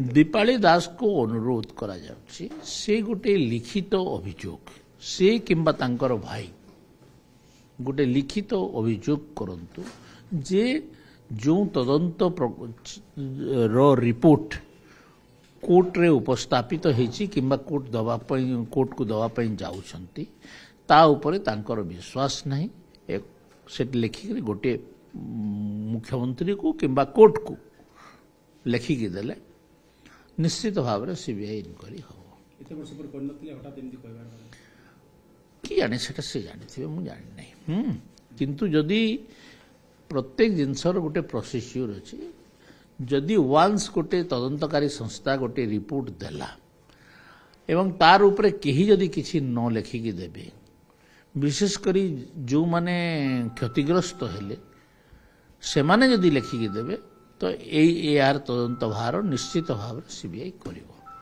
दीपाली दास को अनुरोध करा जाउछि से गोटे लिखित अभियोग से किंबा तांकर भाई गोटे लिखित अभियोग करंतु जे जो तदंत रिपोर्ट कोर्ट रे उपस्थापित होईछि किंबा कोर्ट को दवा पई जाउछंती ता उपरे तांकर विश्वास नहीं सेट लिखिक गोटे मुख्यमंत्री को किंबा कोर्ट को लिखिक देले निश्चित भाव में सीबीआई इनक्वारी हम कि जाने से जानी मुझे जानी नहीं किंतु जदि प्रत्येक जिनसर गोटे प्रोसीड्यूर अच्छी जदि वान्स गोटे तदंतकारी संस्था गोटे रिपोर्ट देला एवं तार उपरे केही जदि किछि न लेखिकी देबे विशेषकर जो माने क्षतिग्रस्त हेले से माने जदि लेखिकी देबे तो यार तदंत भार निश्चित भाव सीबीआई करिवो।